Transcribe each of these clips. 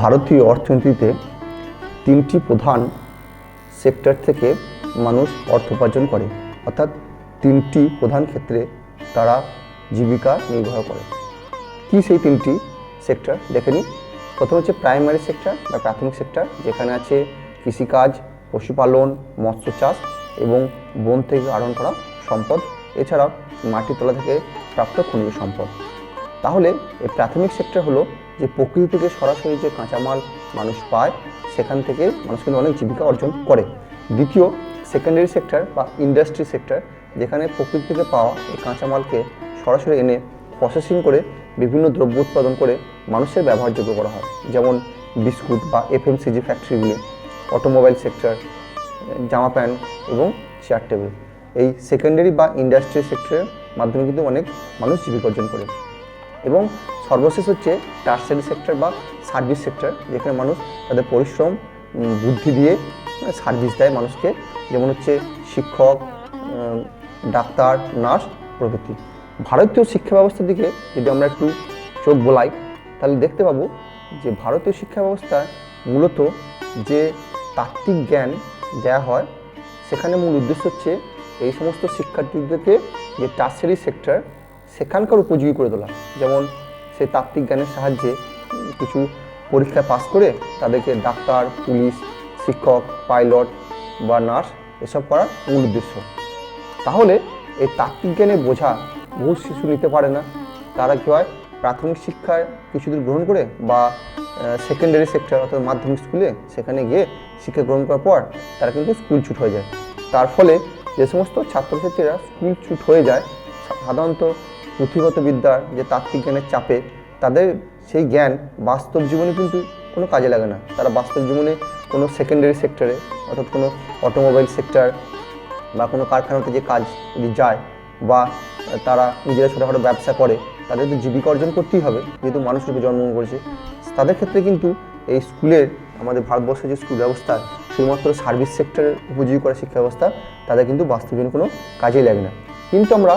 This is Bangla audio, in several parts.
ভারতীয় অর্থনীতিতে তিনটি প্রধান সেক্টর থেকে মানুষ অর্থ উপার্জন করে, অর্থাৎ তিনটি প্রধান ক্ষেত্রে তারা জীবিকা নির্বাহ করে। কি সেই তিনটি সেক্টর দেখে নিই। প্রথম হচ্ছে প্রাইমারি সেক্টর বা প্রাথমিক সেক্টর, যেখানে আছে কৃষিকাজ, পশুপালন, মৎস্য চাষ এবং বন থেকে আহরণ করা সম্পদ, এছাড়াও মাটির তলা থেকে প্রাপ্ত খনিজ সম্পদ। তাহলে এই প্রাথমিক সেক্টর হলো যে প্রকৃতি থেকে সরাসরি যে কাঁচামাল মানুষ পায়, সেখান থেকে মানুষ কিন্তু অনেক জীবিকা অর্জন করে। দ্বিতীয় সেকেন্ডারি সেক্টর বা ইন্ডাস্ট্রি সেক্টর, যেখানে প্রকৃতি থেকে পাওয়া এই কাঁচামালকে সরাসরি এনে প্রসেসিং করে বিভিন্ন দ্রব্য উৎপাদন করে মানুষের ব্যবহারযোগ্য করা হয়, যেমন বিস্কুট বা এফএমসিজি ফ্যাক্টরিগুলি, অটোমোবাইল সেক্টর, জামা প্যান্ট এবং চেয়ার টেবিল। এই সেকেন্ডারি বা ইন্ডাস্ট্রি সেক্টরের মাধ্যমে কিন্তু অনেক মানুষ জীবিকা অর্জন করে। এবং সর্বশেষ হচ্ছে টারশারি সেক্টর বা সার্ভিস সেক্টর, যেখানে মানুষ তাদের পরিশ্রম বুদ্ধি দিয়ে সার্ভিস দেয় মানুষকে, যেমন হচ্ছে শিক্ষক, ডাক্তার, নার্স প্রভৃতি। ভারতীয় শিক্ষা ব্যবস্থার দিকে যদি আমরা একটু চোখ বোলাই, তাহলে দেখতে পাবো যে ভারতীয় শিক্ষা ব্যবস্থায় মূলত যে তাত্ত্বিক জ্ঞান দেওয়া হয়, সেখানে মূল উদ্দেশ্য হচ্ছে এই সমস্ত শিক্ষার্থীদেরকে যে টারশারি সেক্টর সেখানকার উপযোগী করে তোলা। যেমন সেই তাত্ত্বিক জ্ঞানের সাহায্যে কিছু পরীক্ষায় পাস করে তাদেরকে ডাক্তার, পুলিশ, শিক্ষক, পাইলট বা নার্স এসব করার মূল উদ্দেশ্য। তাহলে এই তাত্ত্বিক জ্ঞানের বোঝা বহু শিশু নিতে পারে না। তারা কী হয়, প্রাথমিক শিক্ষায় কিছুদিন গ্রহণ করে বা সেকেন্ডারি সেক্টর অর্থাৎ মাধ্যমিক স্কুলে সেখানে গিয়ে শিক্ষা গ্রহণ করার পর তারা কিন্তু স্কুল ছুট হয়ে যায়। তার ফলে যে সমস্ত ছাত্রছাত্রীরা স্কুল ছুট হয়ে যায়, সাধারণত পুঁথিগত বিদ্যার যে তাত্ত্বিক জ্ঞানের চাপে তাদের সেই জ্ঞান বাস্তব জীবনে কিন্তু কোনো কাজে লাগে না। তারা বাস্তব জীবনে কোনো সেকেন্ডারি সেক্টরে অর্থাৎ কোনো অটোমোবাইল সেক্টর বা কোনো কারখানাতে যে কাজ যদি যায় বা তারা নিজেরা ছোটোখাটো ব্যবসা করে, তাদের তো জীবিকা অর্জন করতেই হবে, যেহেতু মানুষ রূপে জন্মগ্রহণ করেছে। তাদের ক্ষেত্রে কিন্তু এই স্কুলের, আমাদের ভারতবর্ষের যে স্কুল ব্যবস্থা, শুধুমাত্র সার্ভিস সেক্টরের উপযোগী করা শিক্ষা ব্যবস্থা, তাদের কিন্তু বাস্তব জীবনে কোনো কাজেই লাগে না। কিন্তু আমরা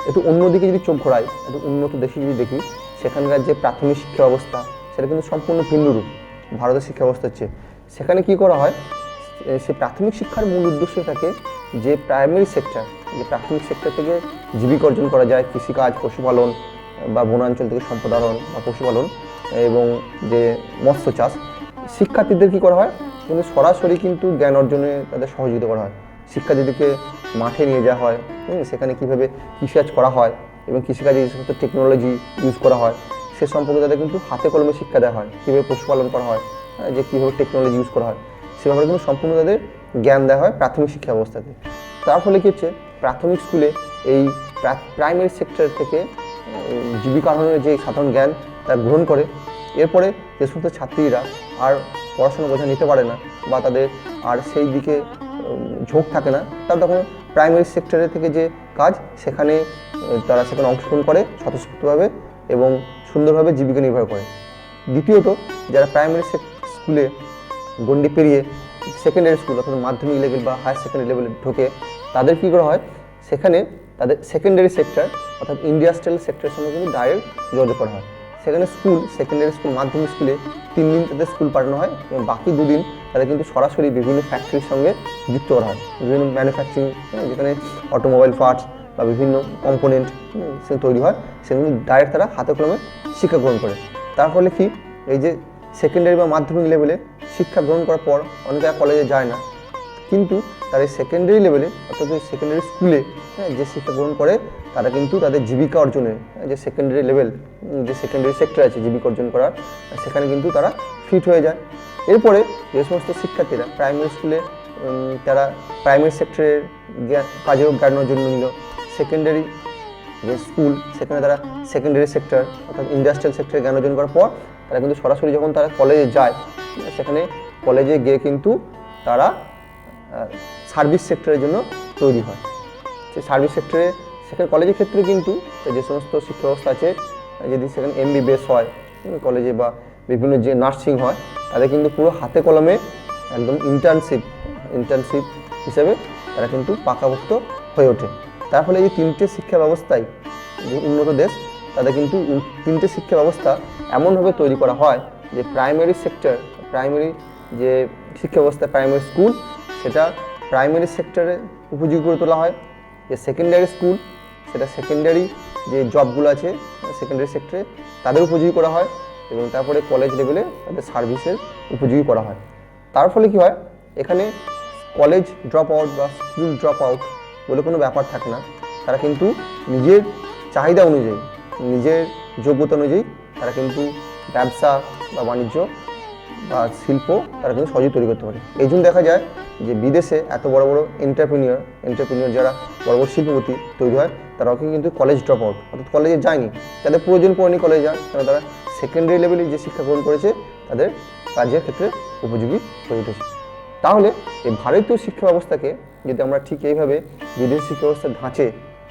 একটু অন্যদিকে যদি চোখ ঘোরাই, একটু উন্নত দেশে যদি দেখি, সেখানকার যে প্রাথমিক শিক্ষা ব্যবস্থা সেটা কিন্তু সম্পূর্ণ ভিন্ন রূপ ভারতের শিক্ষা ব্যবস্থা হচ্ছে। সেখানে কি করা হয়, সে প্রাথমিক শিক্ষার মূল উদ্দেশ্য থাকে যে প্রাইমারি সেক্টর, যে প্রাথমিক সেক্টর থেকে জীবিকা অর্জন করা যায়, কৃষিকাজ, পশুপালন বা বনাঞ্চল থেকে সম্পদ আহরণ বা পশুপালন এবং যে মৎস্য চাষ। শিক্ষার্থীদের কী করা হয়, কিন্তু সরাসরি কিন্তু জ্ঞান অর্জনে তাদের সহযোগিতা করা হয়। শিক্ষার্থীদেরকে মাঠে নিয়ে যাওয়া হয়, সেখানে কীভাবে কৃষিকাজ করা হয় এবং কৃষিকাজে যে সমস্ত টেকনোলজি ইউজ করা হয় সে সম্পর্কে তাদের কিন্তু হাতে কলমে শিক্ষা দেওয়া হয়। কীভাবে পশুপালন করা হয়, যে কীভাবে টেকনোলজি ইউজ করা হয়, সে ব্যাপারে কিন্তু সম্পূর্ণ তাদের জ্ঞান দেওয়া হয় প্রাথমিক শিক্ষা ব্যবস্থাতে। তার ফলে কী হচ্ছে, প্রাথমিক স্কুলে এই প্রাইমারি সেক্টর থেকে জীবিকা অর্জনের যে সাধারণ জ্ঞান তারা গ্রহণ করে। এরপরে যে সমস্ত ছাত্রীরা আর পড়াশোনা বোঝা নিতে পারে না বা তাদের আর সেই দিকে ঝোঁক থাকে না, তারা তখন প্রাইমারি সেক্টরের থেকে যে কাজ সেখানে অংশগ্রহণ করে স্বতঃস্ফূর্তভাবে এবং সুন্দরভাবে জীবিকা নির্বাহ করে। দ্বিতীয়ত, যারা প্রাইমারি স্কুলে গণ্ডি পেরিয়ে সেকেন্ডারি স্কুল অর্থাৎ মাধ্যমিক লেভেল বা হায়ার সেকেন্ডারি লেভেলে ঢোকে, তাদের কী করা হয়, সেখানে তাদের সেকেন্ডারি সেক্টর অর্থাৎ ইন্ডাস্ট্রিয়াল সেক্টরের সঙ্গে কিন্তু ডাইরেক্ট যোগাযোগ করা হয়। সেখানে সেকেন্ডারি স্কুল, মাধ্যমিক স্কুলে 3 দিন তাদের স্কুল পাঠানো হয় এবং বাকি 2 দিন তাদের কিন্তু সরাসরি বিভিন্ন ফ্যাক্টরির সঙ্গে যুক্ত করা হয়। বিভিন্ন ম্যানুফ্যাকচারিং, যেখানে অটোমোবাইল পার্টস বা বিভিন্ন কম্পোনেন্ট সে তৈরি হয়, সেগুলো ডাইরেক্ট তারা হাতে কলমে শিক্ষা গ্রহণ করে। তার ফলে কি, এই যে সেকেন্ডারি বা মাধ্যমিক লেভেলে শিক্ষা গ্রহণ করার পর অনেকে কলেজে যায় না, কিন্তু তারা এই সেকেন্ডারি লেভেলে অর্থাৎ সেকেন্ডারি স্কুলে যে শিক্ষা গ্রহণ করে, তারা কিন্তু তাদের জীবিকা অর্জনের যে সেকেন্ডারি লেভেল, যে সেকেন্ডারি সেক্টর আছে জীবিকা অর্জন করার, সেখানে কিন্তু তারা ফিট হয়ে যায়। এরপরে যে সমস্ত শিক্ষার্থীরা প্রাইমারি স্কুলে তারা প্রাইমারি সেক্টরের কাজেও জ্ঞান অর্জন নিল, সেকেন্ডারি যে স্কুল সেখানে তারা সেকেন্ডারি সেক্টর অর্থাৎ ইন্ডাস্ট্রিয়াল সেক্টরে জ্ঞান অর্জন করার পর তারা কিন্তু সরাসরি যখন তারা কলেজে যায়, সেখানে কলেজে গিয়ে কিন্তু তারা সার্ভিস সেক্টরের জন্য তৈরি হয়। সেই সার্ভিস সেক্টরে সেখানে কলেজের ক্ষেত্রে কিন্তু যে সমস্ত শিক্ষা ব্যবস্থা আছে, যদি সেখানে MBBS হয় কলেজে বা বিভিন্ন যে নার্সিং হয়, তাদের কিন্তু পুরো হাতে কলমে একদম ইন্টার্নশিপ হিসেবে তারা কিন্তু পাকাপোক্ত হয়ে ওঠে। তার ফলে এই 3টে শিক্ষা ব্যবস্থায় যে উন্নত দেশ, তাদের কিন্তু 3টে শিক্ষা ব্যবস্থা এমনভাবে তৈরি করা হয় যে প্রাইমারি সেক্টর, প্রাইমারি যে শিক্ষা ব্যবস্থা, প্রাইমারি স্কুল, সেটা প্রাইমারি সেক্টরে উপযোগী করে তোলা হয়। যে সেকেন্ডারি স্কুল, সেটা সেকেন্ডারি যে জবগুলো আছে সেকেন্ডারি সেক্টরে তাদের উপযোগী করা হয়, এবং তারপরে কলেজ লেভেলে তাদের সার্ভিসের উপযোগী করা হয়। তার ফলে কী হয়, এখানে কলেজ ড্রপ আউট বা স্কুল ড্রপ আউট বলে কোনো ব্যাপার থাকে না। তারা কিন্তু নিজের চাহিদা অনুযায়ী, নিজের যোগ্যতা অনুযায়ী তারা কিন্তু ব্যবসা বা বাণিজ্য বা শিল্প তারা কিন্তু সহজেই তৈরি করতে পারে। এই জন্য দেখা যায় যে বিদেশে এত বড় বড় এন্টারপ্রেনিয়র যারা বড় বড় শিল্পপতি তৈরি হয়, তারাও কিন্তু কলেজ ড্রপ আউট, অর্থাৎ কলেজে যায়নি, তাদের প্রয়োজন পড়েনি কলেজে যান, কারণ তারা সেকেন্ডারি লেভেলে যে শিক্ষা গ্রহণ করেছে তাদের কাজের ক্ষেত্রে উপযোগী হয়ে উঠেছে। তাহলে এই ভারতীয় শিক্ষা ব্যবস্থাকে যদি আমরা ঠিক এইভাবে বিদেশি শিক্ষা ব্যবস্থার ধাঁচে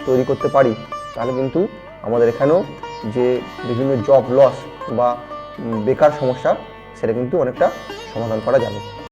তৈরি করতে পারি, তাহলে কিন্তু আমাদের এখানেও যে বিভিন্ন জব লস বা বেকার সমস্যা, সেটা কিন্তু অনেকটা সমাধান করা যাবে।